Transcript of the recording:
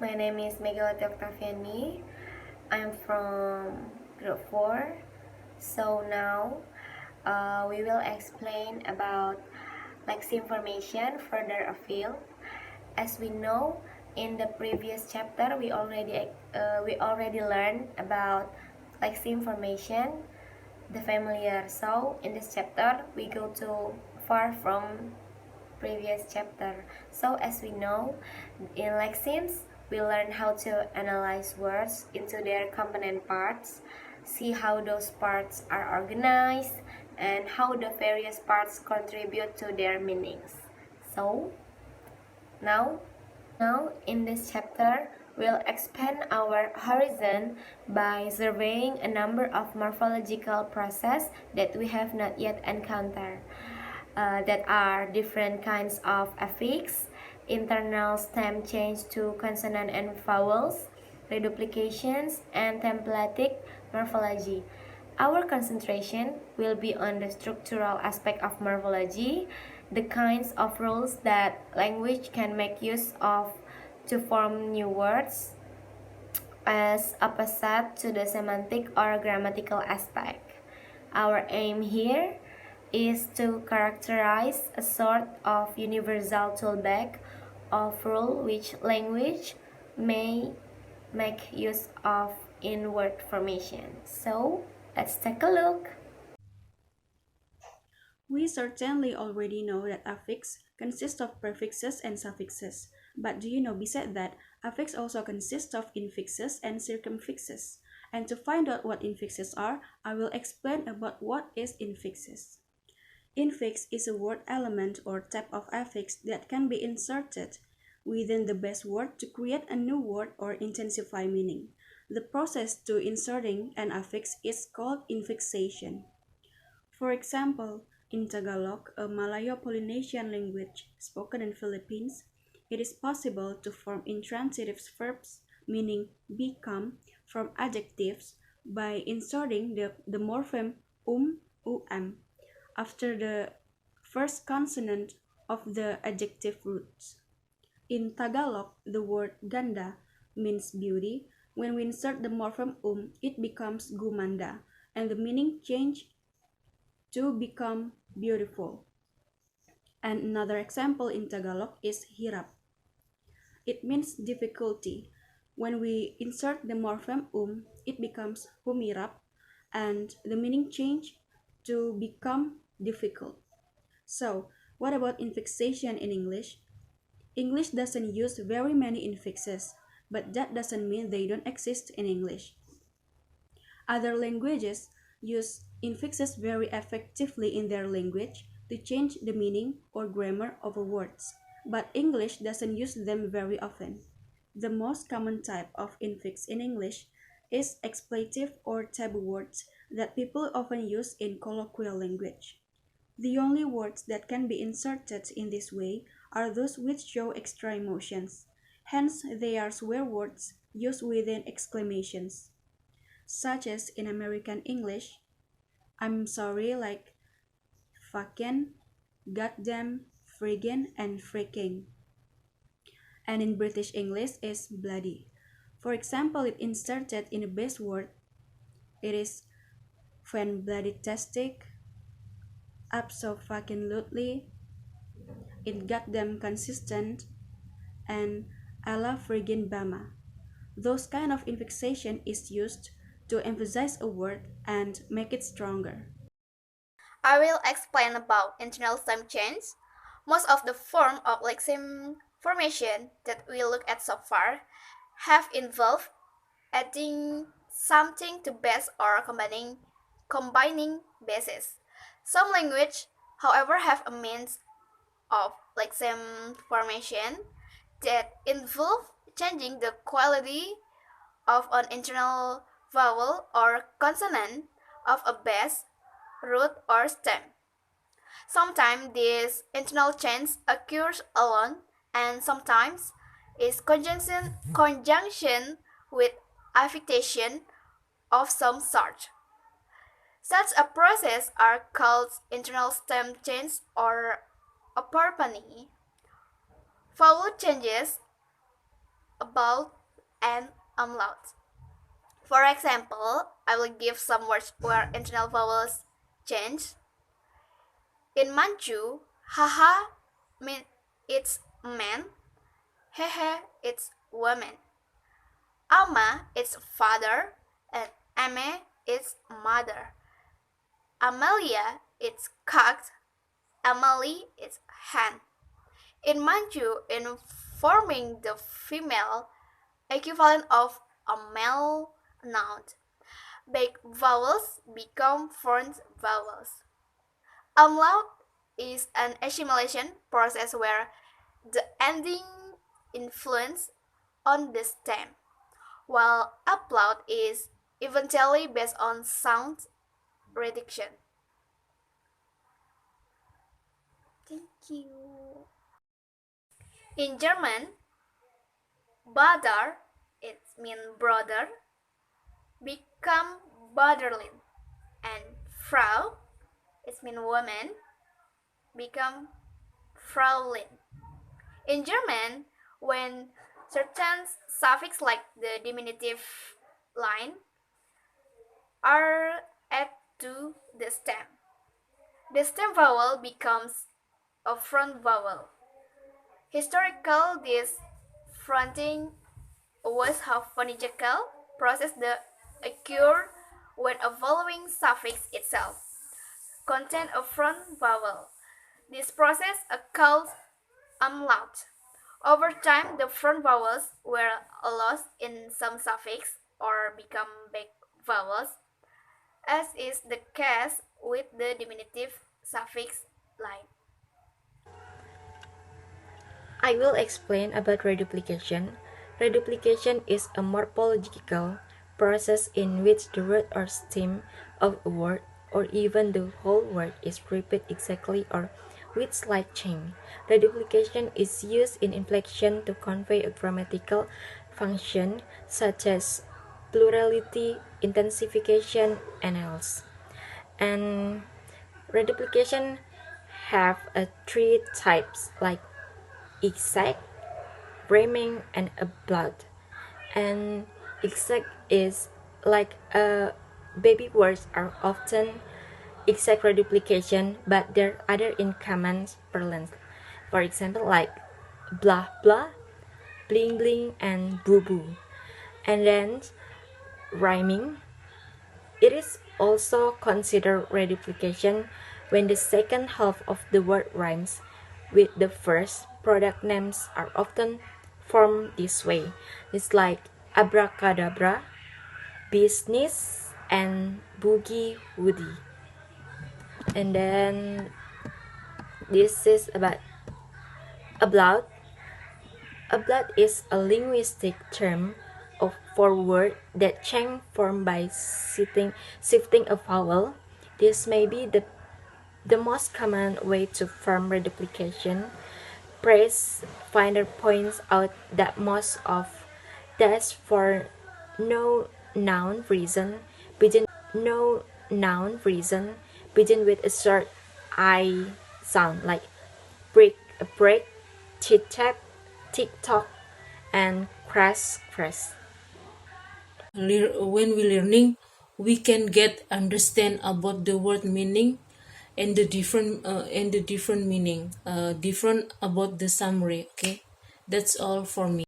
My name is Megawati Octaviani. I'm from group 4. So now we will explain about Lexeme Formation further afield. As we know, in the previous chapter we already learned about Lexeme Formation, the familiar. So in this chapter we go to far from previous chapter. So as we know, in lexemes, we learn how to analyze words into their component parts, see how those parts are organized, and how the various parts contribute to their meanings. So now, now in this chapter, we'll expand our horizon by surveying a number of morphological processes that we have not yet encountered. That are different kinds of affix, internal stem change to consonant and vowels, reduplications, and templatic morphology. Our concentration will be on the structural aspect of morphology, the kinds of rules that language can make use of to form new words, as opposite to the semantic or grammatical aspect. Our aim here is to characterize a sort of universal toolbag of rule which language may make use of in word formation. So let's take a look. We certainly already know that affix consists of prefixes and suffixes. But do you know besides that, affix also consists of infixes and circumfixes. And to find out what infixes are, I will explain about what is infixes. Infix is a word element or type of affix that can be inserted within the base word to create a new word or intensify meaning. The process to inserting an affix is called infixation. For example, in Tagalog, a Malayo-Polynesian language spoken in Philippines, it is possible to form intransitive verbs meaning become from adjectives by inserting the morpheme um after the first consonant of the adjective roots. In Tagalog, the word ganda means beauty. When we insert the morpheme it becomes gumanda, and the meaning change to become beautiful. And another example in Tagalog is hirap. It means difficulty. When we insert the morpheme it becomes humirap, and the meaning change to become difficult. So, what about infixation in English? English doesn't use very many infixes, but that doesn't mean they don't exist in English. Other languages use infixes very effectively in their language to change the meaning or grammar of words, but English doesn't use them very often. The most common type of infix in English is expletive or taboo words that people often use in colloquial language. The only words that can be inserted in this way are those which show extra emotions. Hence, they are swear words used within exclamations, such as in American English, I'm sorry, like fucking, goddamn, friggin', and freaking. And in British English is bloody. For example, if inserted in a base word, it is when bloody tastic, abso-fucking-lutely, it goddamn consistent, and a la friggin' bama. Those kind of infixation is used to emphasize a word and make it stronger. I will explain about internal stem change. Most of the form of Lexeme formation that we look at so far have involved adding something to base or combining bases. Some language, however, have a means of Lexeme formation that involve changing the quality of an internal vowel or consonant of a base, root, or stem. Sometimes this internal change occurs alone, and sometimes is conjunction with affectation of some sort. Such a process are called internal stem change or aporphany. Vowel changes about, and umlaut. For example, I will give some words where internal vowels change. In Manchu, haha means it's man, hehe it's woman. Ama is father, and ame is mother. Amelia is cat, Emily is hen. In Manchu, in forming the female equivalent of a male noun, big vowels become front vowels. Umlaut is an assimilation process where the ending influence on the stem, while upload is eventually based on sound reduction. Thank you. In German, Bruder, it means brother, become Brotherlin, and Frau, it means woman, become Fraulin. In German, when certain suffix like the diminutive line are added to the stem vowel becomes a front vowel. Historical, this fronting was how phonetical process the occur when a following suffix itself contain a front vowel. This process is called umlaut. Over time, the front vowels were lost in some suffix or become back vowels, as is the case with the diminutive suffix line. I will explain about reduplication. Reduplication is a morphological process in which the root or stem of a word or even the whole word is repeated exactly or with slight change. Reduplication is used in inflection to convey a grammatical function such as plurality, intensification, and else. And reduplication have three types like exact, rhyming, and a blood. And exact is like baby words are often exact reduplication, but there are other in common parlance. For example, like blah blah, bling bling, and boo boo. And then rhyming, it is also considered reduplication when the second half of the word rhymes with the first. Product names are often formed this way. It's like abracadabra, business, and boogie woody. And then this is about ablout. Ablout is a linguistic term for word that change form by shifting a vowel. This may be the most common way to form reduplication. Praise Finder points out that most of that's for no noun reason begin with a short I sound like break, tit tap, tick tock, and crash. When we learning, we can get understand about the word meaning and the different meaning, different about the summary. Okay, that's all for me.